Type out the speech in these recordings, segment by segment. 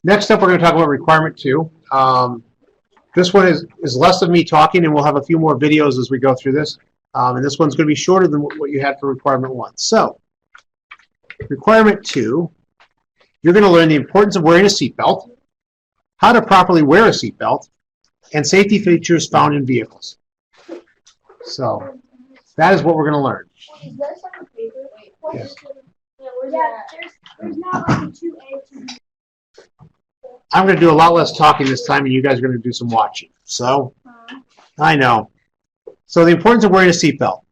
Next up, we're going to talk about requirement 2. This one is less of me talking, and we'll have a few more videos as we go through this. And this one's going to be shorter than what you had for requirement 1. So, requirement 2, you're going to learn the importance of wearing a seatbelt, how to properly wear a seatbelt, and safety features found in vehicles. So, that is what we're going to learn. Is this on the paper? Wait, yes. There's not like a 2A. I'm going to do a lot less talking this time, and you guys are going to do some watching. So, I know. So, the importance of wearing a seatbelt.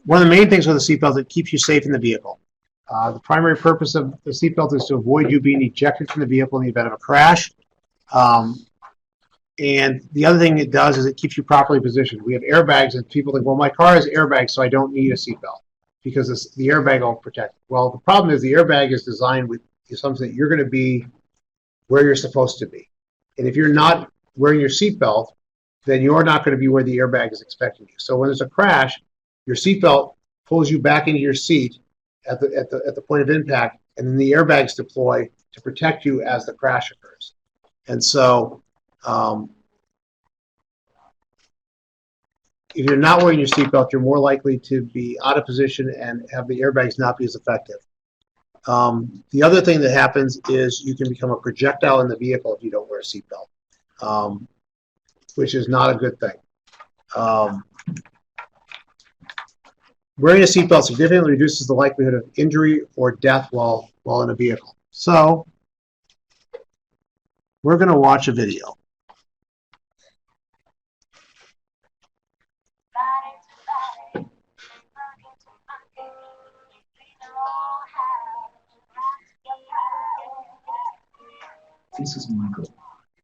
One of the main things with a seatbelt is it keeps you safe in the vehicle. The primary purpose of the seatbelt is to avoid you being ejected from the vehicle in the event of a crash. And the other thing it does is it keeps you properly positioned. We have airbags, and people think, well, my car has airbags, so I don't need a seatbelt because the airbag will protect. Well, the problem is the airbag is designed with the assumption that you're going to be where you're supposed to be. And if you're not wearing your seatbelt, then you're not going to be where the airbag is expecting you. So when there's a crash, your seatbelt pulls you back into your seat at the point of impact, and then the airbags deploy to protect you as the crash occurs. And so if you're not wearing your seatbelt, you're more likely to be out of position and have the airbags not be as effective. The other thing that happens is you can become a projectile in the vehicle if you don't wear a seatbelt, which is not a good thing. Wearing a seatbelt significantly reduces the likelihood of injury or death while in a vehicle. So we're going to watch a video. This is Michael.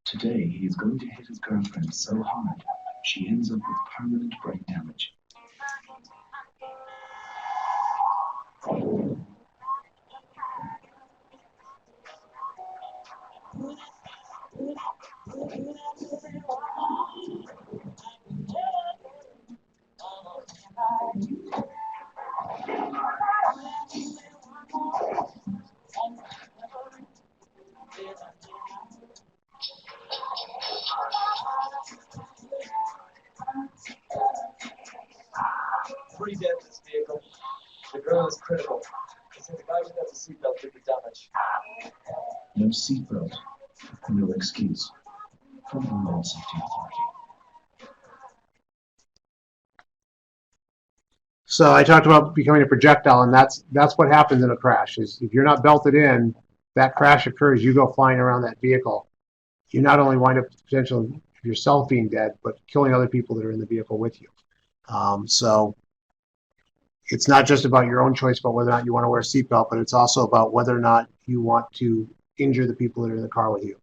Today he is going to hit his girlfriend so hard she ends up with permanent brain damage. Pretty dead in this vehicle. The girl is critical. I think the guy without the seatbelt did the damage. No seatbelt, no excuse. From the Road Safety Authority. So I talked about becoming a projectile, and that's what happens in a crash. Is if you're not belted in, that crash occurs, you go flying around that vehicle. You not only wind up with the potential of yourself being dead, but killing other people that are in the vehicle with you. So it's not just about your own choice about whether or not you want to wear a seatbelt, but it's also about whether or not you want to injure the people that are in the car with you.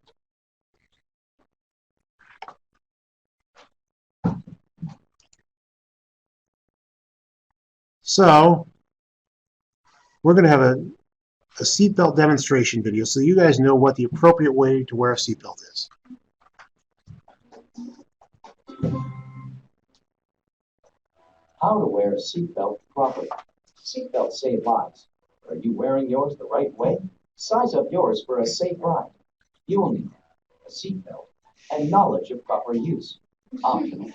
So we're going to have a seatbelt demonstration video so you guys know what the appropriate way to wear a seatbelt is. How to wear a seatbelt properly. Seatbelts save lives. Are you wearing yours the right way? Size up yours for a safe ride. You will need a seatbelt and knowledge of proper use. Optional,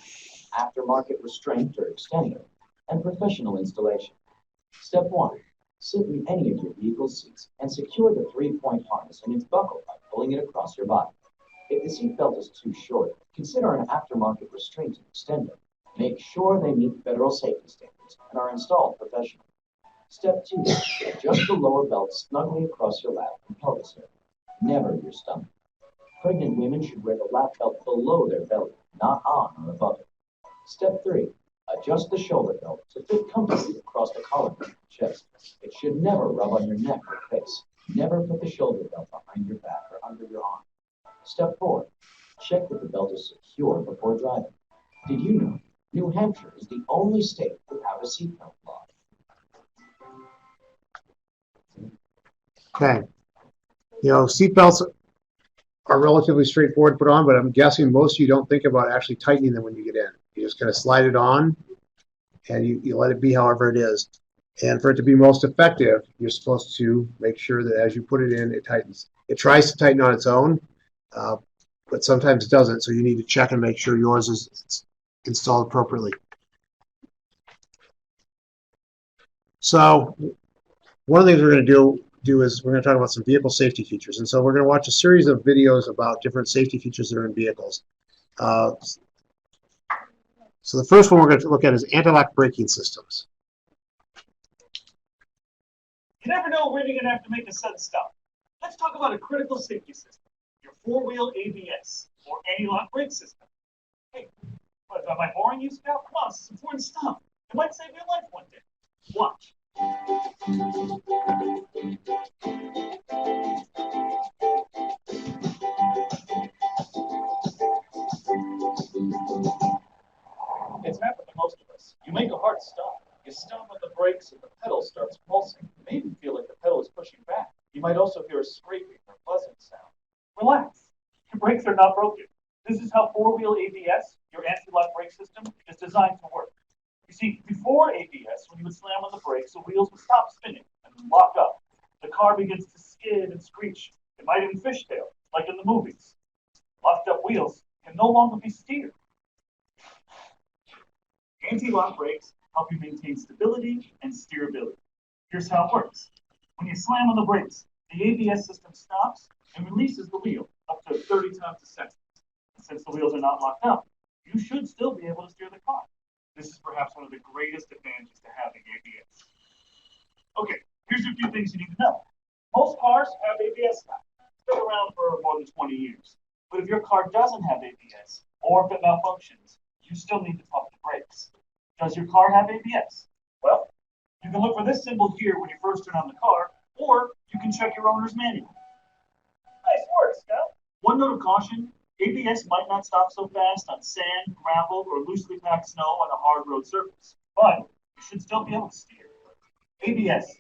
aftermarket restraint or extender, and professional installation. Step 1. Sit in any of your vehicle's seats and secure the 3-point harness in its buckle by pulling it across your body. If the seatbelt is too short, consider an aftermarket restraint and extender. Make sure they meet federal safety standards and are installed professionally. Step 2. Adjust the lower belt snugly across your lap and pelvis area, never your stomach. Pregnant women should wear the lap belt below their belly, not on or above it. Step 3. Adjust the shoulder belt to fit comfortably across the collarbone and chest. It should never rub on your neck or face. Never put the shoulder belt behind your back or under your arm. Step 4. Check that the belt is secure before driving. Did you know New Hampshire is the only state without a seatbelt law? Okay. Seatbelts are relatively straightforward to put on, but I'm guessing most of you don't think about actually tightening them when you get in. You just kind of slide it on, and you let it be however it is. And for it to be most effective, you're supposed to make sure that as you put it in, it tightens. It tries to tighten on its own, but sometimes it doesn't. So you need to check and make sure yours is installed appropriately. So one of the things we're going to do is we're going to talk about some vehicle safety features. And so we're going to watch a series of videos about different safety features that are in vehicles. So the first one we're going to look at is anti-lock braking systems. You never know when you're going to have to make a sudden stop. Let's talk about a critical safety system, your four-wheel ABS, or anti-lock brake system. Hey, what, am I boring you, Scout? Come on, this is important stuff. It might save your life one day. Watch. It's happened to most of us. You make a hard stop. You stomp on the brakes and the pedal starts pulsing. You may even feel like the pedal is pushing back. You might also hear a scraping or buzzing sound. Relax. Your brakes are not broken. This is how four-wheel ABS, your anti-lock brake system, is designed to work. You see, before ABS, when you would slam on the brakes, the wheels would stop spinning and lock up. The car begins to skid and screech. It might even fishtail, like in the movies. Locked up wheels can no longer be steered. Anti-lock brakes help you maintain stability and steerability. Here's how it works. When you slam on the brakes, the ABS system stops and releases the wheel up to 30 times a second. And since the wheels are not locked up, you should still be able to steer the car. This is perhaps one of the greatest advantages to having ABS. Okay, here's a few things you need to know. Most cars have ABS now. It's been around for more than 20 years. But if your car doesn't have ABS, or if it malfunctions, you still need to pump the brakes. Does your car have ABS? Well, you can look for this symbol here when you first turn on the car, or you can check your owner's manual. Nice work, Scout. One note of caution, ABS might not stop so fast on sand, gravel, or loosely packed snow on a hard road surface, but you should still be able to steer. ABS,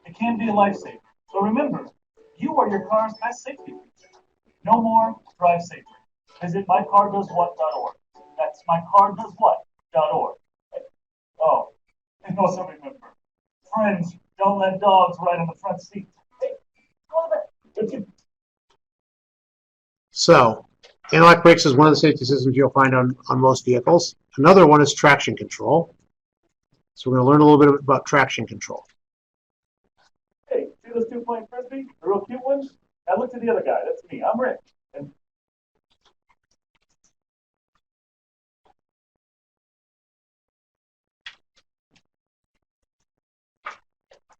it can be a lifesaver. So remember, you are your car's best safety feature. No more, drive safer. Visit mycardoeswhat.org. That's mycardoeswhat.org. Oh, and also remember, friends, don't let dogs ride on the front seat. Hey, go back. So anti-lock brakes is one of the safety systems you'll find on most vehicles. Another one is traction control. So we're going to learn a little bit about traction control. Hey, see those two playing frisbee? The real cute ones? Now look to the other guy. That's me. I'm Rick. And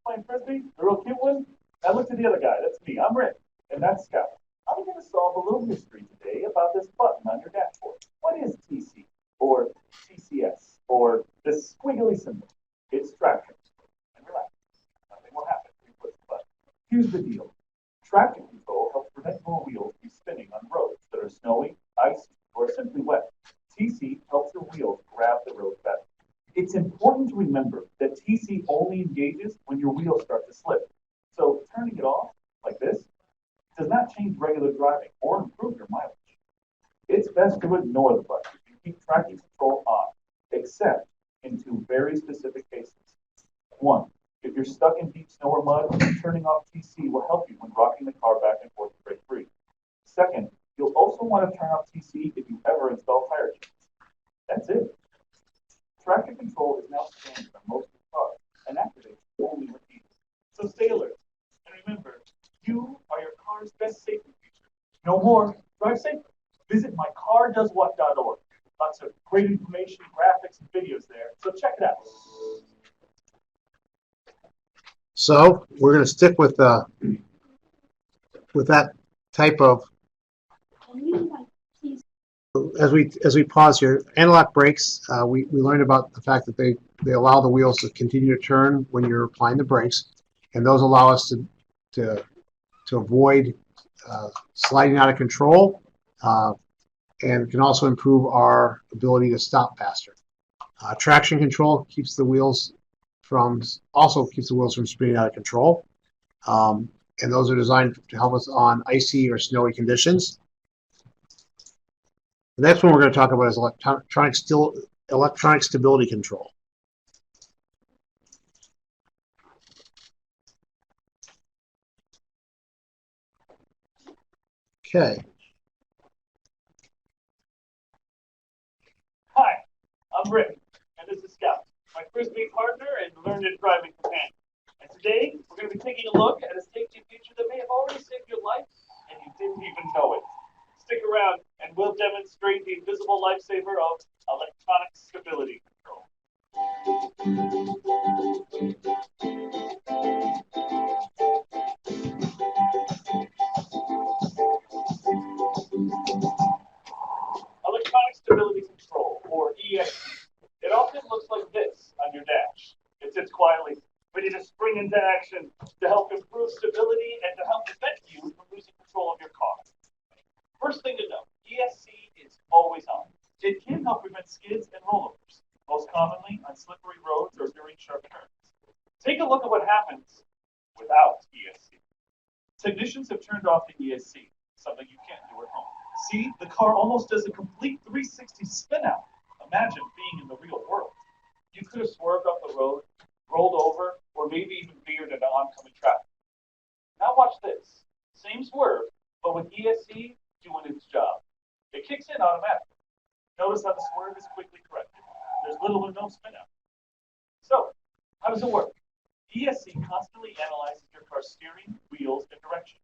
playing frisbee? The real cute one? Now look to the other guy. That's me. I'm Rick. And that's Scout. I'm going to solve a little mystery today about this button on your dashboard. What is TC? Or TCS? Or this squiggly symbol? It's traction. And relax. Nothing will happen if you push the button. Here's the deal. Traction control helps prevent your wheels from spinning on roads that are snowy, icy, or simply wet. TC helps your wheels grab the road better. It's important to remember that TC only engages when your wheels start to slip. So turning it off, like this, does not change regular driving or improve your mileage. It's best to ignore the button and keep traction control on, except in two very specific cases. One, if you're stuck in deep snow or mud, turning off TC will help you when rocking the car back and forth to break free. Second, you'll also want to turn off TC if you ever install tire chains. That's it. Traction control is now standard on most cars and activates only when needed. So stay alert. And remember, you are your car's best safety feature. No more, drive safer. Visit mycardoeswhat.org. Lots of great information, graphics, and videos there. So check it out. So we're going to stick with that type of. As we pause here, anti-lock brakes. We learned about the fact that they allow the wheels to continue to turn when you're applying the brakes, and those allow us to avoid sliding out of control, and can also improve our ability to stop faster. Traction control keeps the wheels from spinning out of control, and those are designed to help us on icy or snowy conditions. The next one we're going to talk about is electronic stability control. Okay. Hi, I'm Rick, and this is Scout, my frisbee partner and learned driving companion. And today, we're going to be taking a look at a safety feature that may have already saved your life, and you didn't even know it. Stick around, and we'll demonstrate the invisible lifesaver of electronic stability control. Electronic stability control, or ESC. It often looks like this on your dash. It sits quietly, ready to spring into action to help improve stability and to help prevent you from losing control of your car. First thing to know, ESC is always on. It can help prevent skids and rollovers, most commonly on slippery roads or during sharp turns. Take a look at what happens without ESC. Technicians have turned off the ESC, something you can't do at home. See, the car almost does a complete 360 spin out. Imagine being in the real world. You could have swerved off the road, rolled over, or maybe even veered into oncoming traffic. Now watch this. Same swerve, but with ESC doing its job. It kicks in automatically. Notice how the swerve is quickly corrected. There's little or no spin out. So, how does it work? ESC constantly analyzes your car's steering, wheels, and direction.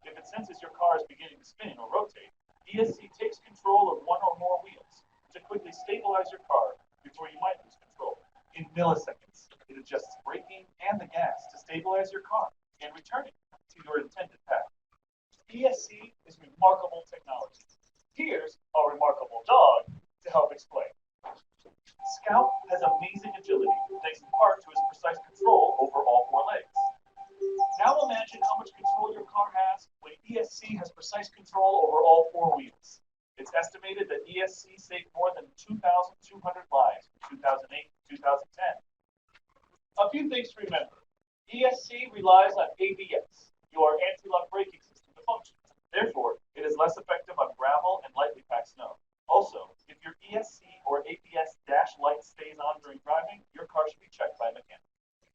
If it senses your car is beginning to spin or rotate, ESC takes control of one or more wheels to quickly stabilize your car before you might lose control. In milliseconds, it adjusts braking and the gas to stabilize your car and return it to your intended path. ESC is remarkable technology. Here's our remarkable dog to help explain. Scout has amazing agility thanks in part to his precise control over all four legs. Now imagine how much control your car has when ESC has precise control over all four wheels. It's estimated that ESC saved more than 2,200 lives from 2008 to 2010. A few things to remember. ESC relies on ABS, your anti-lock braking system, to function. Therefore, it is less effective on gravel and lightly packed snow. Also, if your ESC or ABS dash light stays on during driving, your car should be checked by a mechanic.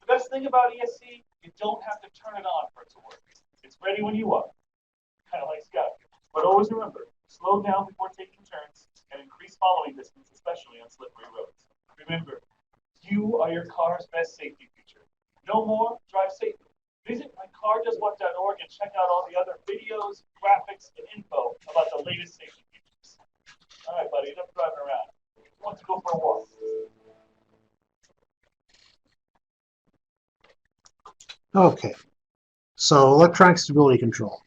The best thing about ESC, you don't have to turn it on for it to work. It's ready when you are. Kind of like Scout. But always remember, slow down before taking turns and increase following distance, especially on slippery roads. Remember, you are your car's best safety feature. No more, drive safely. Visit mycardoeswhat.org and check out all the other videos, graphics, and info about the latest safety features. All right, buddy, enough driving around. Who wants to go for a walk? Okay. So electronic stability control.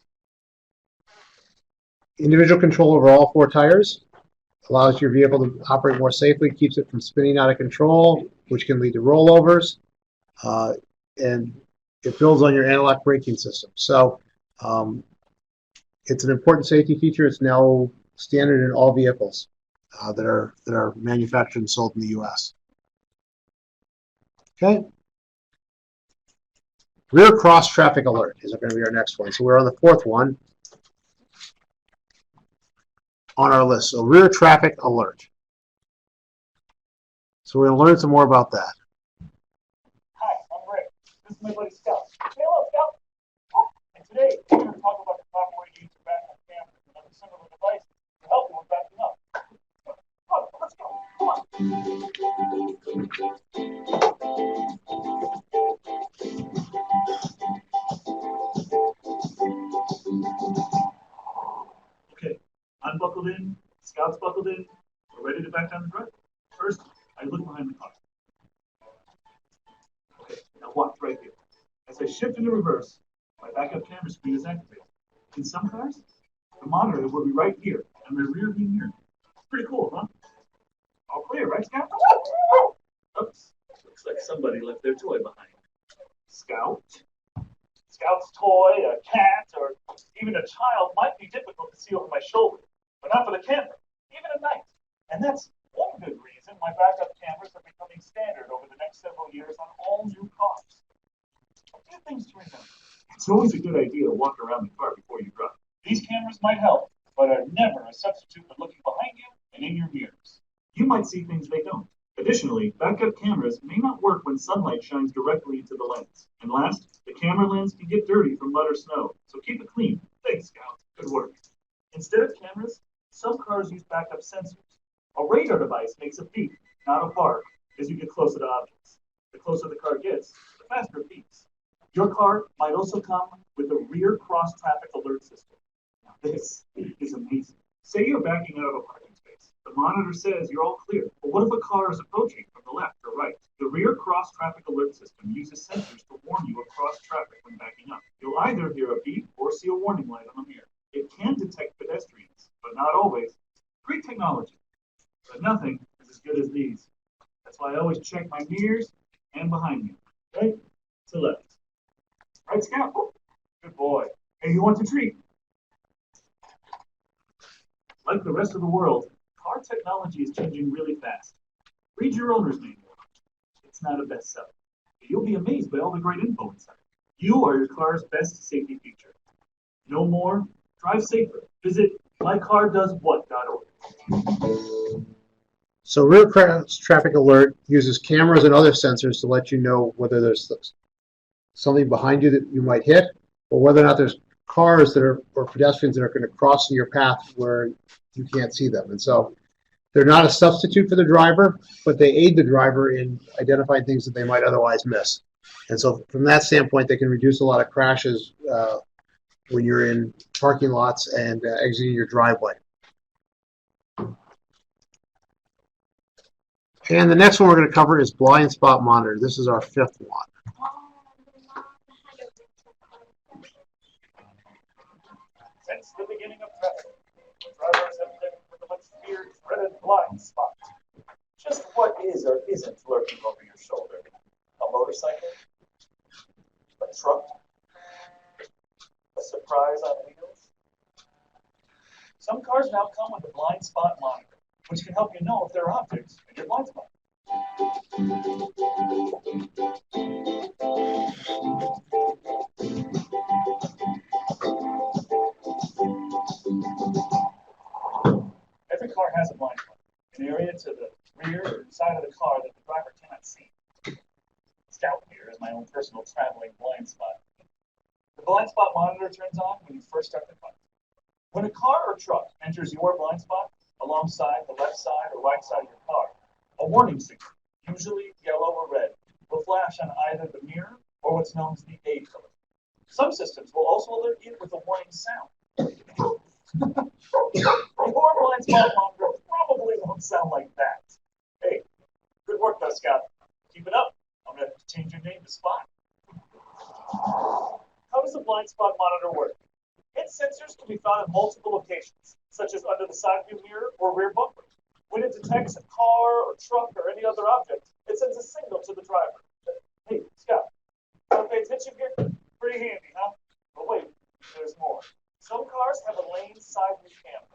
Individual control over all four tires allows your vehicle to operate more safely, keeps it from spinning out of control, which can lead to rollovers, and it builds on your anti-lock braking system. So it's an important safety feature. It's now standard in all vehicles that are manufactured and sold in the U.S. Okay. Rear cross traffic alert is going to be our next one. So we're on the fourth one on our list. So rear traffic alert. So we're going to learn some more about that. Hi, I'm Rick. This is my buddy Scout. Say hello, Scout. Oh, and today, we're going to talk about the proper way to use your backup camera and other similar devices to help you with backing up. Oh, let's go. Come on. Okay, I'm buckled in, Scout's buckled in, we're ready to back down the driveway. First, I look behind the car. Okay, now watch right here. As I shift into reverse, my backup camera screen is activated. In some cars, the monitor will be right here, and the rear view mirror. Pretty cool, huh? All clear, right, Scout? Oops, looks like somebody left their toy behind. Scout? Scout's toy, a cat, or even a child might be difficult to see over my shoulder, but not for the camera, even at night. And that's one good reason my backup cameras are becoming standard over the next several years on all new cars. A few things to remember. It's always a good idea to walk around the car before you drive. These cameras might help, but are never a substitute for looking behind you and in your mirrors. You might see things they don't. Additionally, backup cameras may not work when sunlight shines directly into the lens. And last, the camera lens can get dirty from mud or snow, so keep it clean. Thanks, Scout. Good work. backup sensors. A radar device makes a beep, not a bark, as you get closer to objects. The closer the car gets, the faster it beeps. Your car might also come with a rear cross-traffic alert system. Now, this is amazing. Say you're backing out of a parking space. The monitor says you're all clear. But what if a car is approaching from the left or right? The rear cross-traffic alert system uses sensors to warn you of cross-traffic when backing up. You'll either hear a beep or see a warning light on the mirror. It can detect pedestrians, but not always. Great technology, but nothing is as good as these. That's why I always check my mirrors and behind me. Right to left. Right, Scout? Good boy. Hey, you want the treat? Like the rest of the world, car technology is changing really fast. Read your owner's manual. It's not a bestseller, but you'll be amazed by all the great info inside. You are your car's best safety feature. Know more? Drive safer. Visit mycardoeswhat.org. So rear cross traffic alert uses cameras and other sensors to let you know whether there's something behind you that you might hit, or whether or not there's cars that are or pedestrians that are going to cross in your path where you can't see them. And so they're not a substitute for the driver, but they aid the driver in identifying things that they might otherwise miss. And so from that standpoint, they can reduce a lot of crashes when you're in parking lots and exiting your driveway. And the next one we're going to cover is blind spot monitor. This is our fifth one. Since the beginning of traffic, drivers have lived with the much feared, dreaded blind spot. Just what is or isn't lurking over your shoulder? A motorcycle? A truck? A surprise on wheels? Some cars now come with a blind spot monitor, which can help you know if there are objects in your blind spot. Every car has a blind spot, an area to the rear or side of the car that the driver cannot see. Scout here is my own personal traveling blind spot. The blind spot monitor turns on when you first start the car. When a car or truck enters your blind spot alongside the left side or right side of your car, a warning signal, usually yellow or red, will flash on either the mirror or what's known as the A color. Some systems will also alert you with a warning sound. Your blind spot monitor probably won't sound like that. Hey, good work, though, Scout. Keep it up. I'm going to have to change your name to Spot. How does a blind spot monitor work? Its sensors can be found in multiple locations, such as under the side view mirror or rear bumper. When it detects a car or truck or any other object, it sends a signal to the driver. Hey, Scout, want to pay attention here? Pretty handy, huh? But wait, there's more. Some cars have a lane side view camera.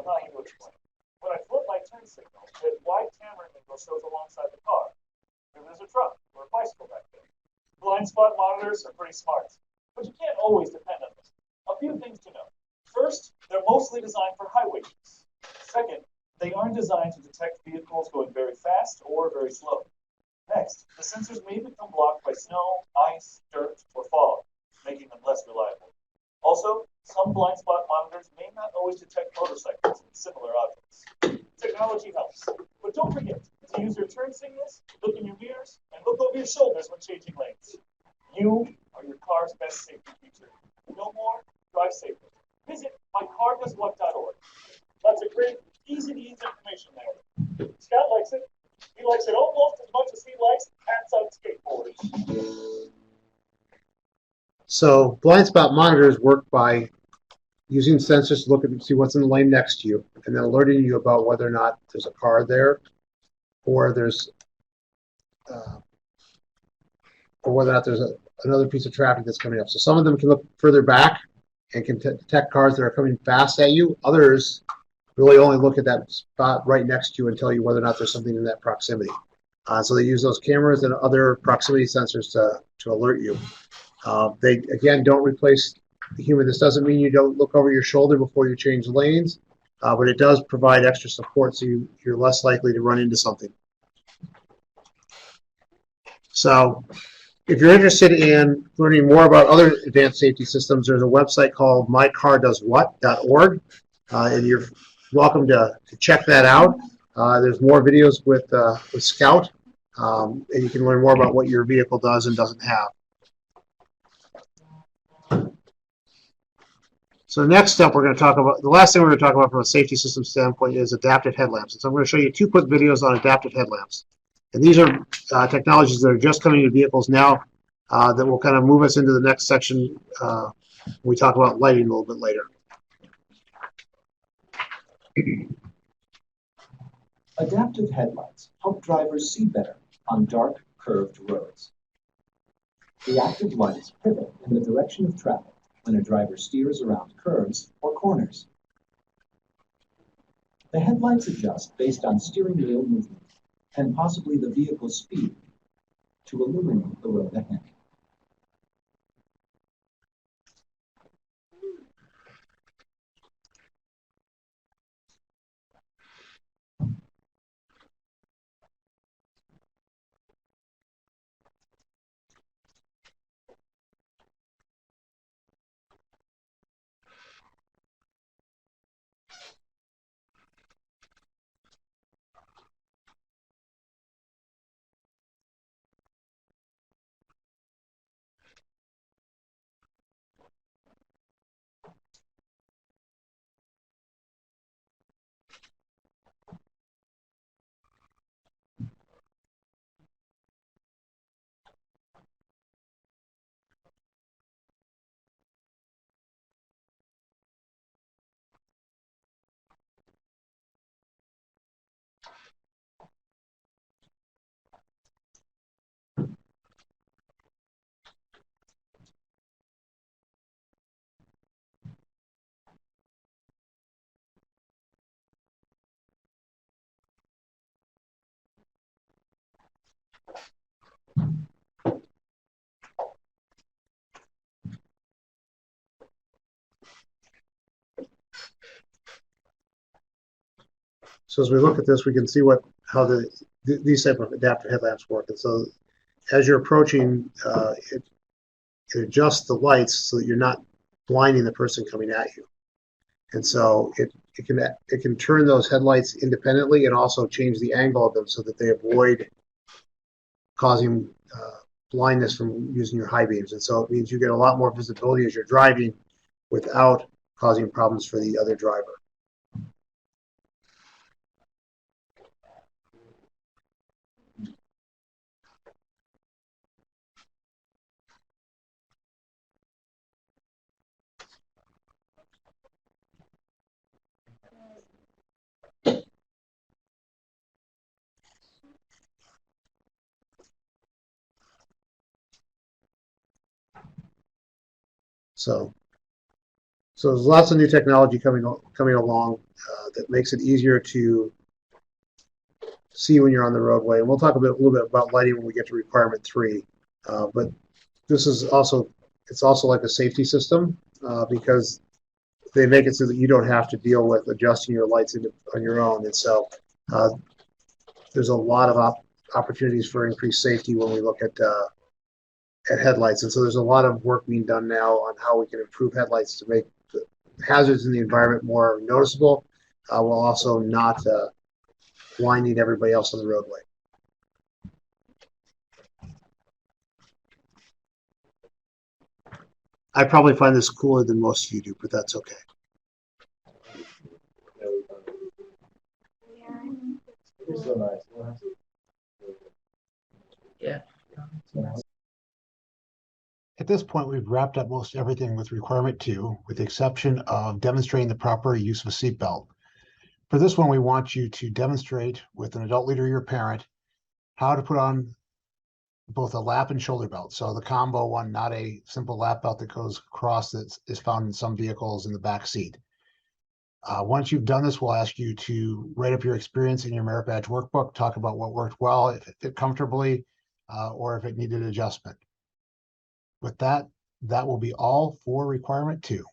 Allow you to explain. When I flip my turn signal, the wide camera window shows alongside the car. Maybe there's a truck or a bicycle back there. Blind spot monitors are pretty smart, but you can't always depend on them. A few things to know. First, they're mostly designed for highway use. Second, they aren't designed to detect vehicles going very fast or very slow. Next, the sensors may become blocked by snow, ice, dirt, or fog, making them less reliable. Also, some blind spot monitors may not always detect motorcycles and similar objects. Technology helps, but don't forget to use your turn signals, look in your mirrors, and look over your shoulders when changing lanes. You are your car's best safety feature. No more, drive safer. Visit mycardoeswhat.org. Lots of great, easy-to-use information there. Scott likes it. He likes it almost as much as he likes hats on skateboards. So blind spot monitors work by using sensors to look and see what's in the lane next to you, and then alerting you about whether or not there's a car there, or there's, or whether or not there's another piece of traffic that's coming up. So some of them can look further back and can detect cars that are coming fast at you. Others really only look at that spot right next to you and tell you whether or not there's something in that proximity. So they use those cameras and other proximity sensors to alert you. They, again, don't replace the human. This doesn't mean you don't look over your shoulder before you change lanes, but it does provide extra support so you're less likely to run into something. So if you're interested in learning more about other advanced safety systems, there's a website called mycardoeswhat.org, and you're welcome to check that out. There's more videos with Scout, and you can learn more about what your vehicle does and doesn't have. So next up, we're going to talk about, the last thing we're going to talk about from a safety system standpoint is adaptive headlamps. And so I'm going to show you 2 quick videos on adaptive headlamps. And these are technologies that are just coming to vehicles now that will kind of move us into the next section when we talk about lighting a little bit later. Adaptive headlights help drivers see better on dark, curved roads. The active lights pivot in the direction of traffic when a driver steers around curves or corners. The headlights adjust based on steering wheel movement and possibly the vehicle's speed to illuminate the road ahead. So as we look at this, we can see how these type of adaptive headlamps work. And so as you're approaching, it adjusts the lights so that you're not blinding the person coming at you. And so it can turn those headlights independently and also change the angle of them so that they avoid causing blindness from using your high beams. And so it means you get a lot more visibility as you're driving without causing problems for the other driver. So there's lots of new technology coming along that makes it easier to see when you're on the roadway. And we'll talk a little bit about lighting when we get to requirement 3. But this is also like a safety system because they make it so that you don't have to deal with adjusting your lights on your own. And so there's a lot of opportunities for increased safety when we look at headlights. And so there's a lot of work being done now on how we can improve headlights to make the hazards in the environment more noticeable while also not blinding everybody else on the roadway. I probably find this cooler than most of you do, but that's okay. It's so nice. Yeah. At this point, we've wrapped up most everything with requirement 2, with the exception of demonstrating the proper use of a seatbelt. For this one, we want you to demonstrate with an adult leader or your parent how to put on both a lap and shoulder belt. So the combo one, not a simple lap belt that goes across that is found in some vehicles in the back seat. Once you've done this, we'll ask you to write up your experience in your merit badge workbook, talk about what worked well, if it fit comfortably, or if it needed adjustment. With that, that will be all for requirement 2.